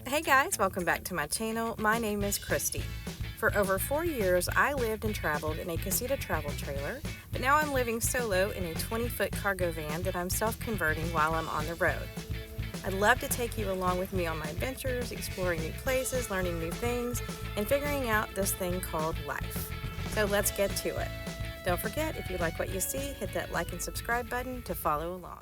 Hey guys, welcome back to my channel. My name is Christy. For over 4 years, I lived and traveled in a casita travel trailer, but now I'm living solo in a 20-foot cargo van that I'm self-converting while I'm on the road. I'd love to take you along with me on my adventures, exploring new places, learning new things, and figuring out this thing called life. So let's get to it. Don't forget, if you like what you see, hit that like and subscribe button to follow along.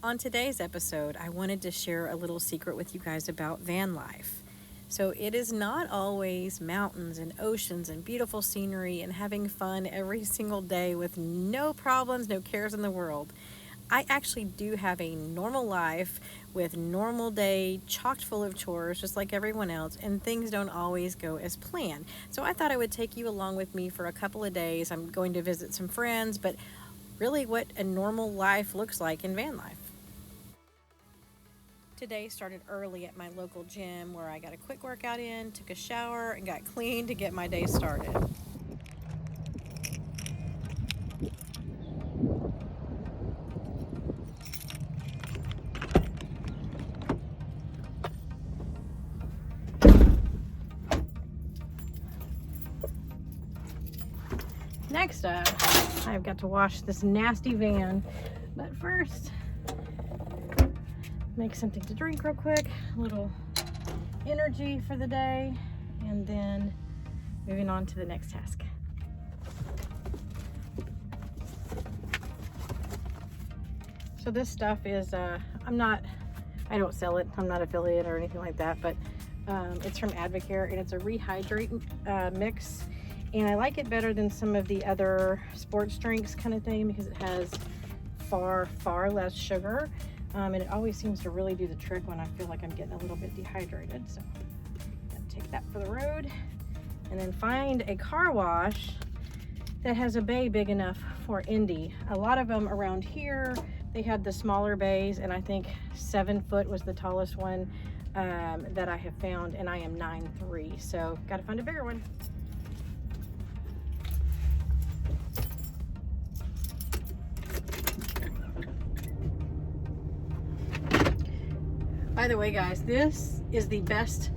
On today's episode, I wanted to share a little secret with you guys about van life. So it is not always mountains and oceans and beautiful scenery and having fun every single day with no problems, no cares in the world. I actually do have a normal life with normal day chocked full of chores just like everyone else, and things don't always go as planned. So I thought I would take you along with me for a couple of days. I'm going to visit some friends, but really what a normal life looks like in van life. Today started early at my local gym where I got a quick workout in, took a shower, and got clean to get my day started. Next up, I've got to wash this nasty van, but first, make something to drink real quick, a little energy for the day, and then moving on to the next task. So this stuff is, I don't sell it, I'm not affiliate or anything like that, but it's from Advocare, and it's a rehydrate mix, and I like it better than some of the other sports drinks kind of thing because it has far less sugar. And it always seems to really do the trick when I feel like I'm getting a little bit dehydrated. So I'm gonna take that for the road and then find a car wash that has a bay big enough for Indy. A lot of them around here, they had the smaller bays, and I think 7 foot was the tallest one that I have found, and I am 9'3", so gotta find a bigger one. By the way, guys, this is the best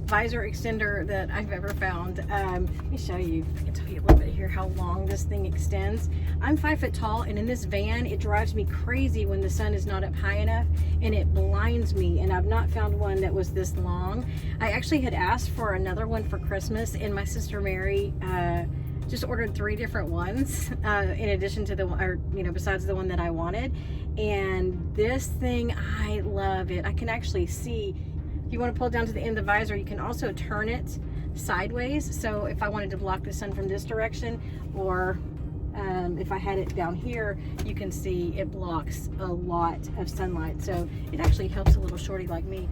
visor extender that I've ever found. Let me show you. I can tell you a little bit here how long this thing extends. I'm 5 foot tall, and in this van, it drives me crazy when the sun is not up high enough, and it blinds me, and I've not found one that was this long. I actually had asked for another one for Christmas, and my sister Mary just ordered 3 different ones in addition to the one, or besides the one that I wanted. And this thing, I love it. I can actually see, if you want to pull it down to the end of the visor, you can also turn it sideways. So if I wanted to block the sun from this direction, or if I had it down here, you can see it blocks a lot of sunlight. So it actually helps a little shorty like me.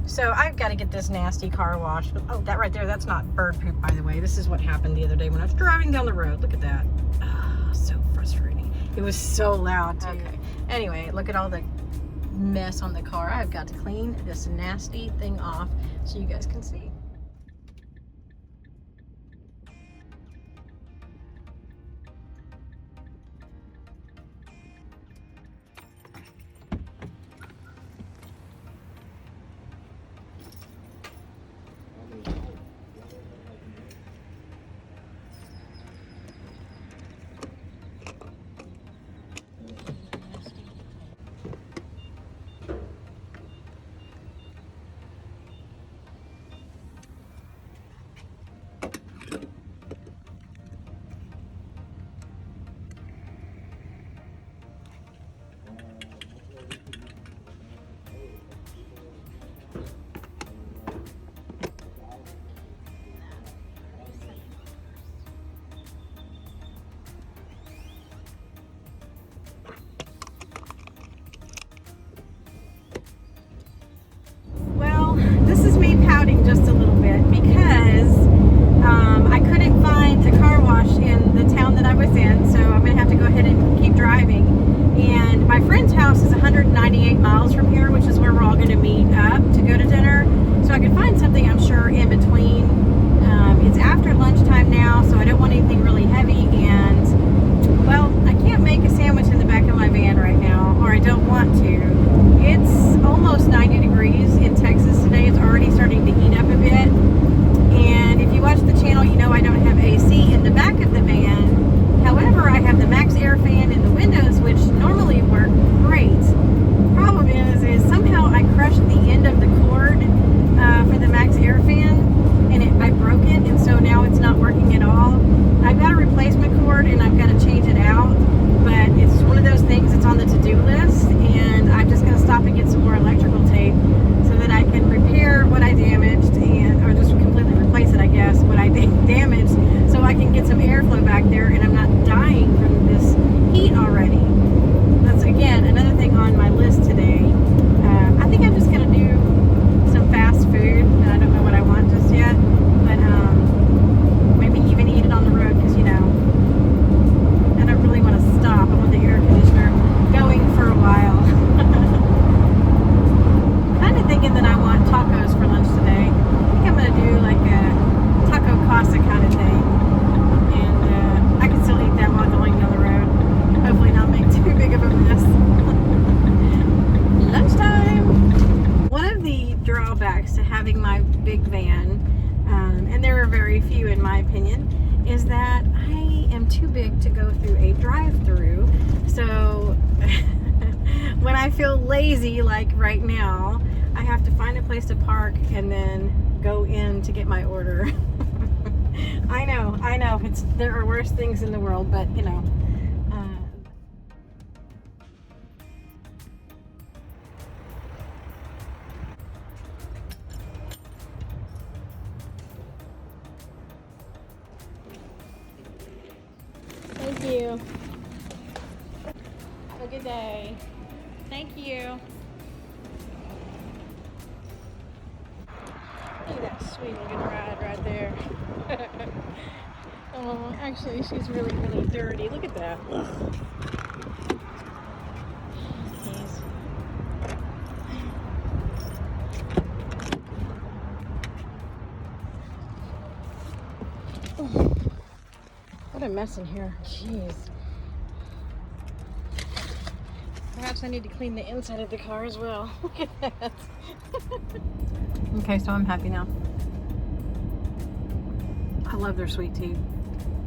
So I've got to get this nasty car wash. Oh, that right there, that's not bird poop, by the way. This is what happened the other day when I was driving down the road. Look at that. Oh, so frustrating. It was so loud, too. Okay. Anyway, look at all the mess on the car. I've got to clean this nasty thing off so you guys can see. This is me pouting just a little bit because I couldn't find a car wash in the town that I was in, so I'm going to have to go ahead and keep driving. And my friend's house is 198 miles from here, which is where we're all going to meet up to go to dinner. So I could find something, I'm sure, in between. It's after lunchtime now, so I don't want anything really heavy, and, well, I can't make a sandwich in the back of my van right now, or I don't want to. It's almost 90 degrees in Texas drawbacks to having my big van, and there are very few in my opinion, is that I am too big to go through a drive-through. So when I feel lazy, like right now, I have to find a place to park and then go in to get my order. I know, there are worse things in the world, but you know. Thank you. Have a good day. Thank you. Look at that sweet looking ride right there. Oh, actually, she's really, really dirty. Look at that. Ugh. Jeez. Oh, what a mess in here. Jeez. Perhaps I need to clean the inside of the car as well. Look at that. Okay, so I'm happy now. I love their sweet tea.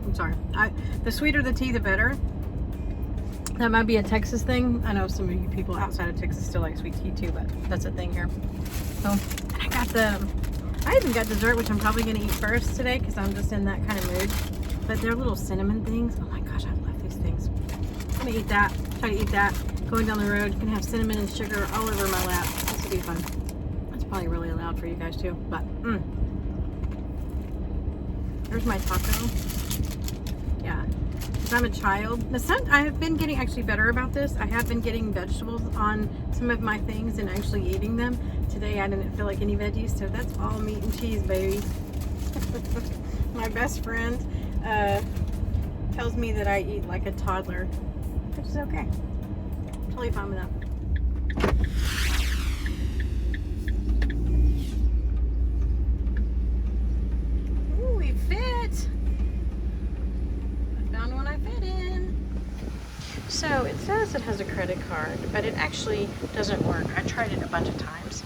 I'm sorry. The sweeter the tea, the better. That might be a Texas thing. I know some of you people outside of Texas still like sweet tea too, but that's a thing here. So, and I even got dessert, which I'm probably going to eat first today because I'm just in that kind of mood. But they're little cinnamon things. Oh my gosh, I love these things. I'm going to eat that. Try to eat that. Going down the road, gonna have cinnamon and sugar all over my lap. This will be fun. That's probably really loud for you guys too, but there's my taco. Yeah, because I'm a child. I have been getting actually better about this. I have been getting vegetables on some of my things and actually eating them. Today I didn't feel like any veggies, so that's all meat and cheese, baby. My best friend tells me that I eat like a toddler, which is okay. Totally fine with that. Ooh, we fit. I found one I fit in. So it says it has a credit card, but it actually doesn't work. I tried it a bunch of times.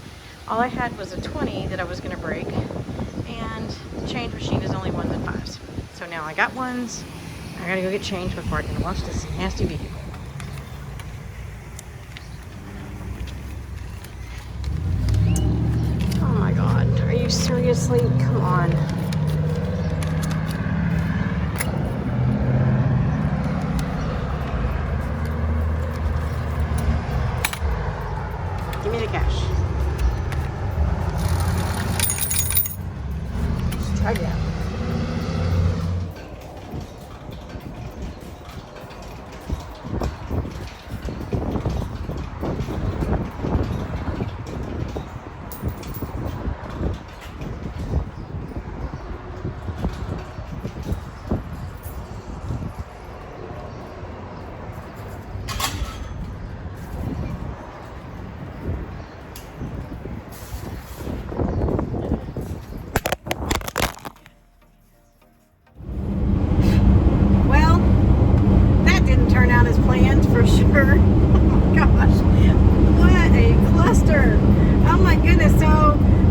All I had was a 20 that I was going to break, and the change machine is only ones and fives. So now I got ones. I gotta go get change before I can wash this nasty vehicle. Are you seriously? Come on. Give me the cash. Let's try that. For sure. Oh gosh, what a cluster. Oh my goodness. So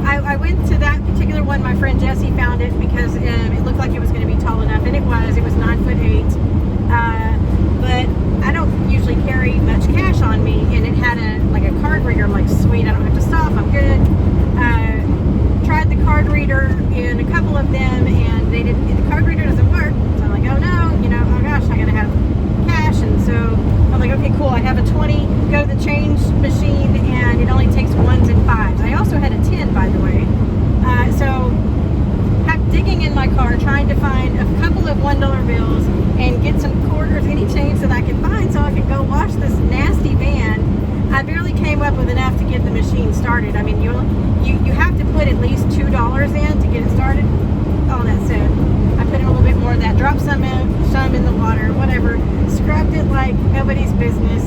I went to that particular one. My friend Jessie found it because it looked like it was going to be tall enough, and it was 9'8". But I don't usually carry much cash on me, and it had a card reader. I'm like, sweet, I don't have to stop, I'm good. Tried the card reader in a couple of them, and the card reader doesn't work. So I'm like, oh no, oh gosh, I gotta have cash. And so I'm like, okay, cool, I have a 20, go to the change machine, and it only takes ones and fives. I also had a 10, by the way. So digging in my car, trying to find a couple of $1 bills and get some quarters, any change that I could find, so I could go wash this nasty van. I barely came up with enough to get the machine started. I mean, you have to put at least $2 in to get it started. All that said, I put in a little bit more of that, dropped some in the water, whatever, scrubbed it like nobody's business,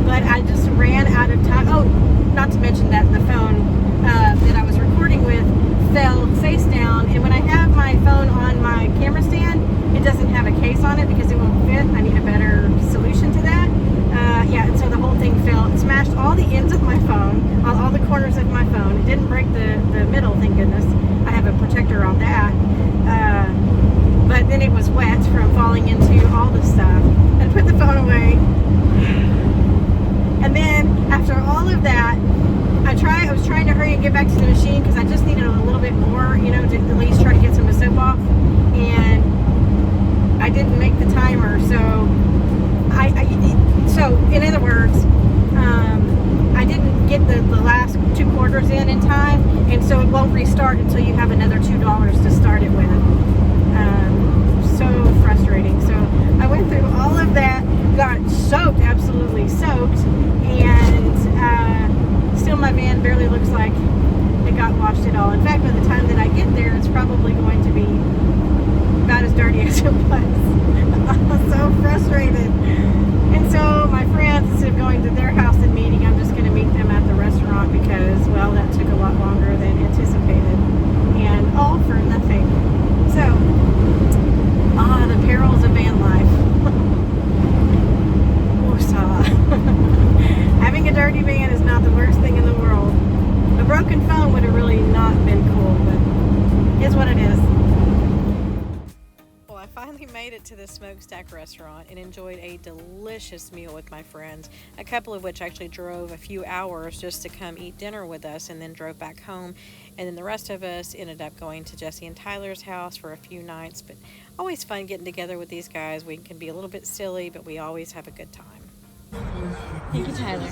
but I just ran out of time. Oh, not to mention that the phone that I was recording with fell face down, and when I have my phone on my camera stand, it doesn't have a case on it because it won't fit. I need a better solution to that. Yeah, and so the whole thing fell. It smashed all the ends of my my phone, on all the corners of my phone. It didn't break the middle, thank goodness. I have a protector on that. But then it was wet from falling into all the stuff. I put the phone away. And then after all of that, I was trying to hurry and get back to the machine because I just needed a little bit more, you know, to at least try to get some of the soap off. And I didn't make the timer, so so in other words, I didn't get the last 2 quarters in time, and so it won't restart until you have another $2 to start it with. So frustrating. So I went through all of that, got soaked, absolutely soaked, and still my van barely looks like it got washed at all. In fact, by the time that I get there, it's probably going to be about as dirty as it was. I'm so frustrated. And so my friends, instead of going to their house and meeting, I'm just going to meet them at the restaurant because, well, that took a lot longer than anticipated. And all for nothing. So, the perils of van life. Woosah. Having a dirty van is not the worst thing in the world. A broken phone would have really not been cool, but it's what it is. Well, I finally made it to the Smokestack restaurant and enjoyed a delicious meal with my friends, a couple of which actually drove a few hours just to come eat dinner with us and then drove back home. And then the rest of us ended up going to Jesse and Tyler's house for a few nights. But always fun getting together with these guys. We can be a little bit silly, but we always have a good time. Thank you, Tyler.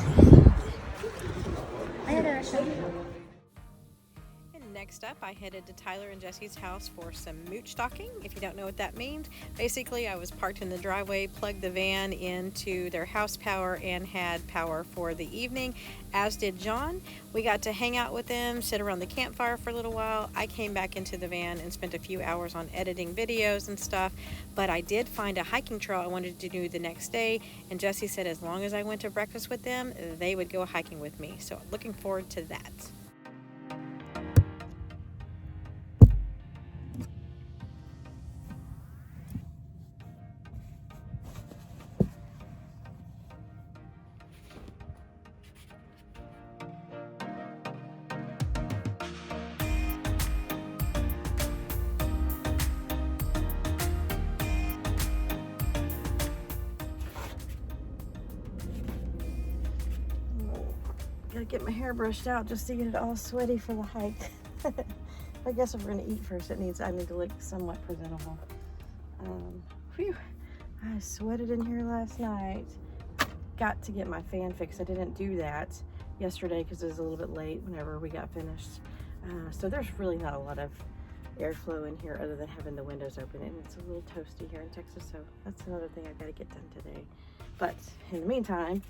Next up, I headed to Tyler and Jesse's house for some mooch stocking. If you don't know what that means, basically I was parked in the driveway, plugged the van into their house power, and had power for the evening, as did John. We got to hang out with them, sit around the campfire for a little while. I came back into the van and spent a few hours on editing videos and stuff, but I did find a hiking trail I wanted to do the next day, and Jesse said as long as I went to breakfast with them, they would go hiking with me. So looking forward to that. Gotta get my hair brushed out just to get it all sweaty for the hike. I guess if we're gonna eat first, I need to look somewhat presentable. Phew, I sweated in here last night. Got to get my fan fixed. I didn't do that yesterday because it was a little bit late whenever we got finished. So there's really not a lot of airflow in here other than having the windows open, and it's a little toasty here in Texas, so that's another thing I gotta get done today. But in the meantime,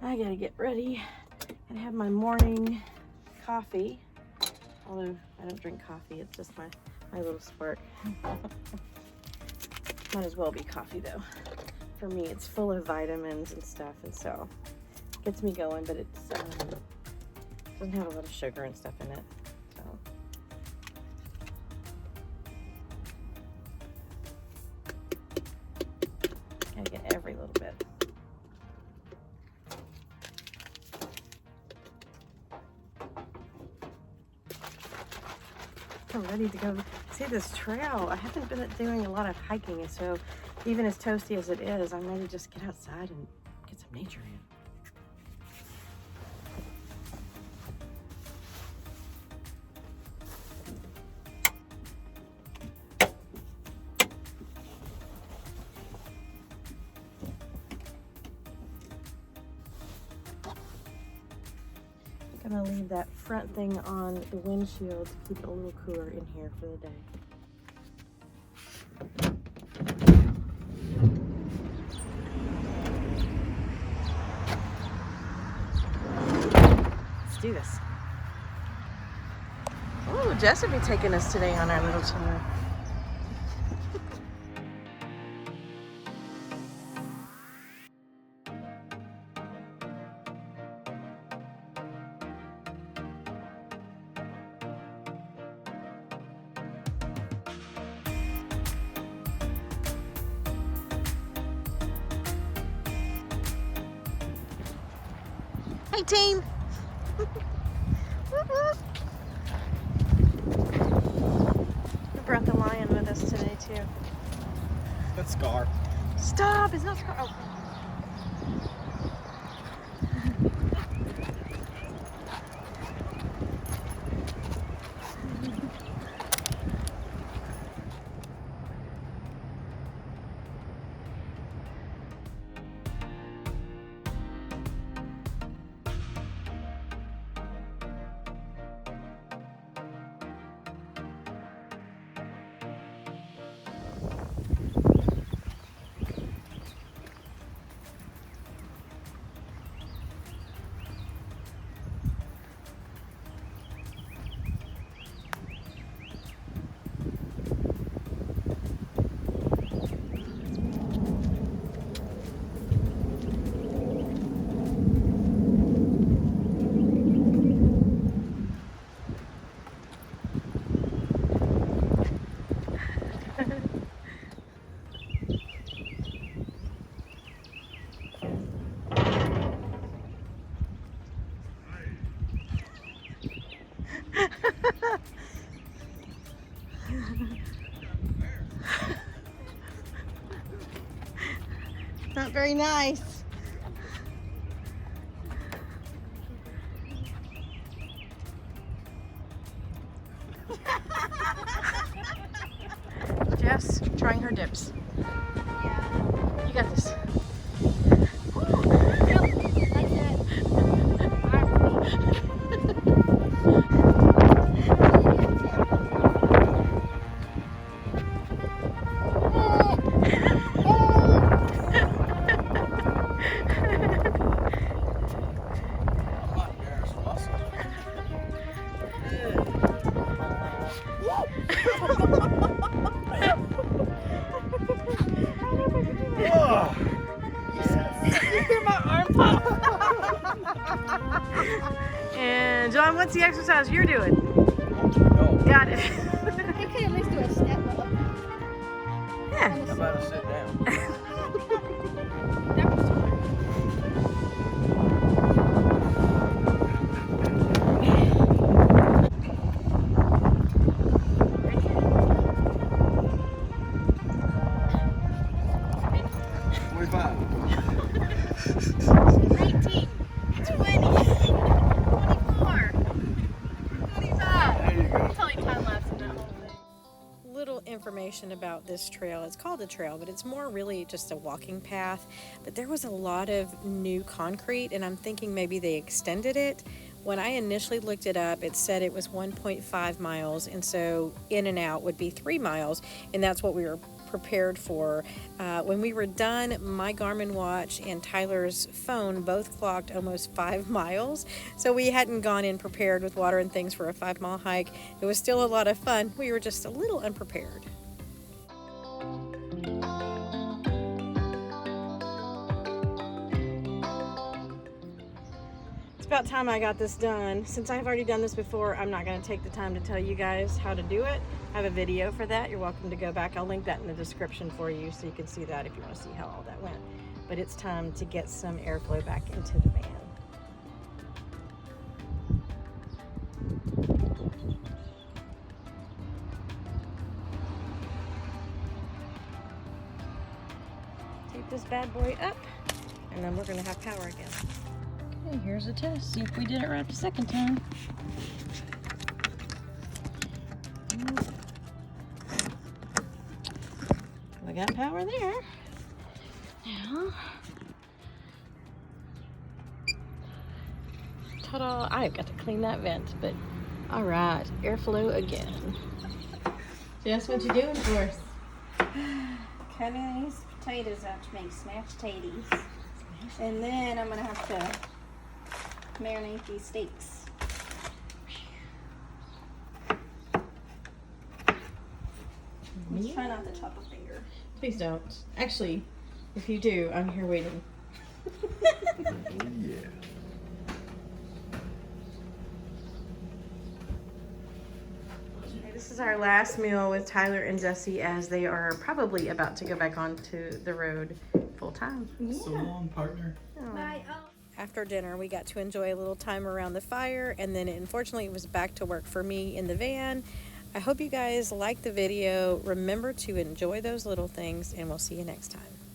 I gotta get ready and have my morning coffee. Although I don't drink coffee, it's just my little spark. Might as well be coffee though. For me, it's full of vitamins and stuff, and so it gets me going, but it's doesn't have a lot of sugar and stuff in it. So gotta get every little bit. I'm ready to go see this trail. I haven't been doing a lot of hiking, and so even as toasty as it is, I'm ready to just get outside and get some nature in. I'm gonna leave that front thing on the windshield to keep it a little cooler in here for the day. Let's do this. Oh, Jess will be taking us today on our little tour. Hey team, We brought the lion with us today too. That's Scar. Stop! It's not Scar. Oh. Not very nice. Jess trying her dips. Yeah. You got this. And John, what's the exercise you're doing? No. Got it. I could at least do a step up. Yeah. How about to sit down? Information about this trail. It's called a trail, but it's more really just a walking path. But there was a lot of new concrete, and I'm thinking maybe they extended it. When I initially looked it up, it said it was 1.5 miles, and so in and out would be 3 miles, and that's what we were prepared for. When we were done, my Garmin watch and Tyler's phone both clocked almost 5 miles, so we hadn't gone in prepared with water and things for a 5-mile hike. It was still a lot of fun. We were just a little unprepared. About time I got this done. Since I've already done this before, I'm not going to take the time to tell you guys how to do it. I have a video for that. You're welcome to go back. I'll link that in the description for you so you can see that if you want to see how all that went. But it's time to get some airflow back into the van. Take this bad boy up, and then we're going to have power again. Okay, here's a test. See if we did it right the second time. We got power there. Now, ta-da! I've got to clean that vent, but all right, airflow again. Jess, what you doing for us? Cutting these potatoes out to make smashed tatties. And then I'm gonna have to marinate these steaks. Let's try not to chop a finger. Please don't. Actually, if you do, I'm here waiting. Yeah. This is our last meal with Tyler and Jesse as they are probably about to go back onto the road full time. So long, partner. Bye. after dinner, we got to enjoy a little time around the fire, and then unfortunately it was back to work for me in the van. I hope you guys liked the video. Remember to enjoy those little things, and we'll see you next time.